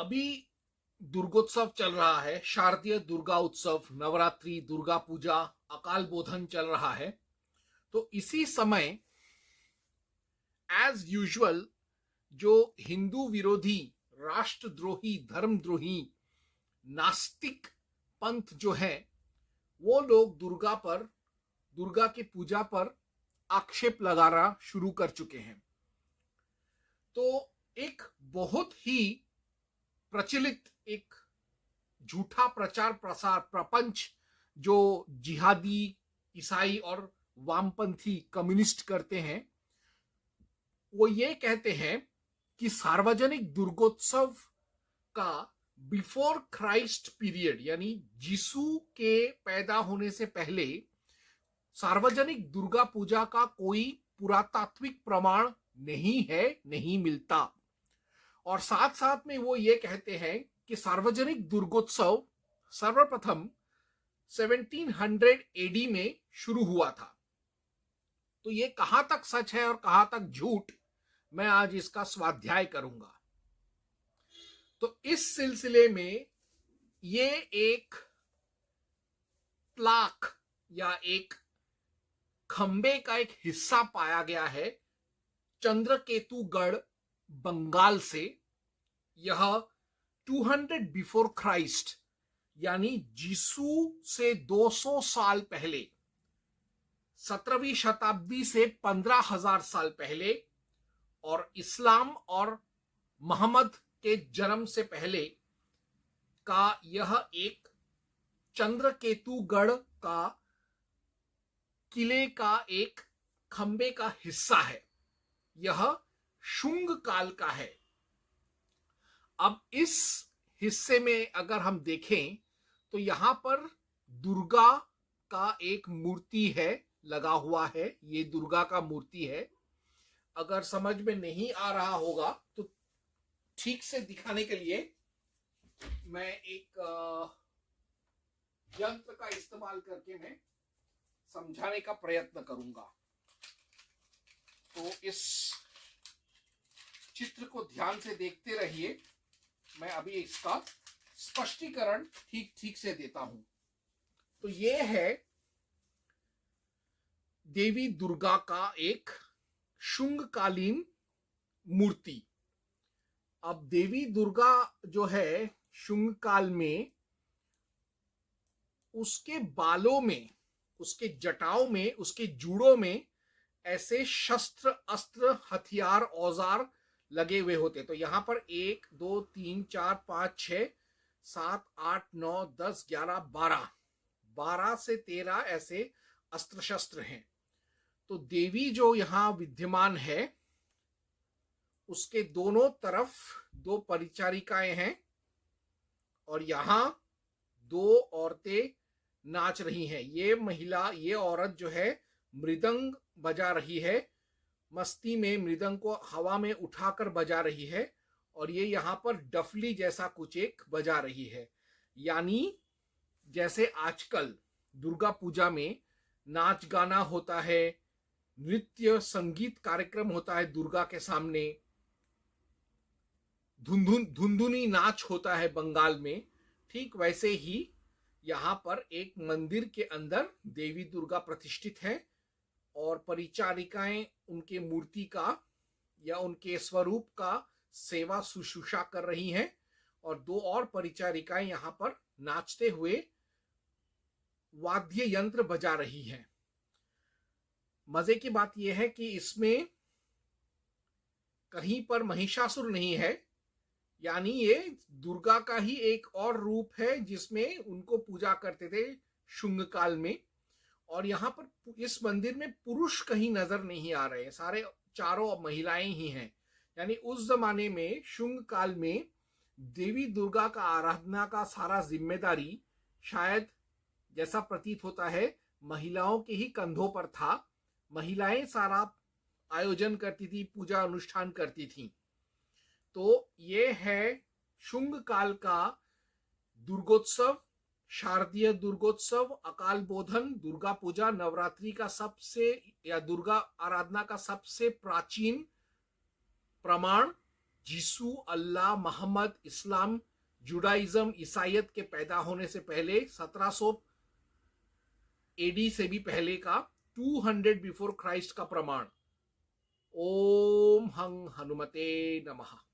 अभी दुर्गोत्सव चल रहा है, शारदीय दुर्गा उत्सव, नवरात्रि, दुर्गा पूजा, अकाल बोधन चल रहा है। तो इसी समय एज यूजुअल जो हिंदू विरोधी, राष्ट्रद्रोही, धर्मद्रोही, नास्तिक पंथ जो है, वो लोग दुर्गा की पूजा पर आक्षेप लगाना शुरू कर चुके हैं। तो एक बहुत ही प्रचलित एक झूठा प्रचार प्रसार प्रपंच जो जिहादी, ईसाई और वामपंथी कम्युनिस्ट करते हैं, वो ये कहते हैं कि सार्वजनिक दुर्गोत्सव का बिफोर क्राइस्ट पीरियड, यानी यीशु के पैदा होने से पहले सार्वजनिक दुर्गा पूजा का कोई पुरातात्विक प्रमाण नहीं है, नहीं मिलता। और साथ साथ में वो ये कहते हैं कि सार्वजनिक दुर्गोत्सव सर्वप्रथम 1700 एडी में शुरू हुआ था। तो ये कहां तक सच है और कहां तक झूठ, मैं आज इसका स्वाध्याय करूंगा। तो इस सिलसिले में ये एक प्लाक या एक खंबे का एक हिस्सा पाया गया है चंद्रकेतुगढ़, बंगाल से। यह 200 बिफोर क्राइस्ट, यानी यीशु से 200 साल पहले, 17वीं शताब्दी से 15,000 साल पहले, और इस्लाम और मोहम्मद के जन्म से पहले का यह एक चंद्रकेतुगढ़ का किले का एक खंबे का हिस्सा है। यह शुंग काल का है। अब इस हिस्से में अगर हम देखें तो यहां पर दुर्गा का एक मूर्ति है, लगा हुआ है। ये दुर्गा का मूर्ति है। अगर समझ में नहीं आ रहा होगा तो ठीक से दिखाने के लिए मैं एक यंत्र का इस्तेमाल करके मैं समझाने का प्रयत्न करूंगा। तो इस चित्र को ध्यान से देखते रहिए। मैं अभी इसका स्पष्टीकरण ठीक से देता हूं। तो ये है देवी दुर्गा का एक शुंगकालीन मूर्ति। अब देवी दुर्गा जो है शुंग काल में, उसके बालों में, उसके जटाओं में, उसके जूड़ों में ऐसे शस्त्र, अस्त्र, हथियार, औजार लगे हुए होते। तो यहां पर 1 2 3 4 5 6 7 8 9 10 11 12 से 13 ऐसे अस्त्र शस्त्र हैं। तो देवी जो यहां विद्यमान है, उसके दोनों तरफ 2 परिचारिकाएं हैं और यहां 2 औरतें नाच रही हैं। ये महिला, ये औरत जो है मृदंग बजा रही है, मस्ती में मृदंग को हवा में उठाकर बजा रही है, और ये यहां पर डफली जैसा कुछ एक बजा रही है। यानी जैसे आजकल दुर्गा पूजा में नाच गाना होता है, नृत्य संगीत कार्यक्रम होता है दुर्गा के सामने, धुंधुनी नाच होता है बंगाल में, ठीक वैसे ही यहां पर एक मंदिर के अंदर देवी दुर्गा प्रतिष्ठित है और परिचारिकाएं उनके मूर्ति का या उनके स्वरूप का सेवा शुश्रूषा कर रही हैं, और 2 और परिचारिकाएं यहां पर नाचते हुए वाद्य यंत्र बजा रही हैं। मजे की बात यह है कि इसमें कहीं पर महिषासुर नहीं है, यानी ये दुर्गा का ही एक और रूप है जिसमें उनको पूजा करते थे शुंग काल में। और यहाँ पर इस मंदिर में पुरुष कहीं नजर नहीं आ रहे, सारे चारों महिलाएं ही हैं। यानी उस जमाने में शुंग काल में देवी दुर्गा का आराधना का सारा जिम्मेदारी शायद, जैसा प्रतीत होता है, महिलाओं के ही कंधों पर था। महिलाएं सारा आयोजन करती थी, पूजा अनुष्ठान करती थी। तो ये है शुंग काल का दुर्गोत्सव, शारदीय दुर्गोत्सव, अकाल बोधन, दुर्गा पूजा, नवरात्रि का सबसे, या दुर्गा आराधना का सबसे प्राचीन प्रमाण यीशु, अल्लाह, मोहम्मद, इस्लाम, जुडाइज्म, ईसाइयत के पैदा होने से पहले 1700 एडी से भी पहले का 200 बिफोर क्राइस्ट का प्रमाण। ओम हं हनुमते नमः।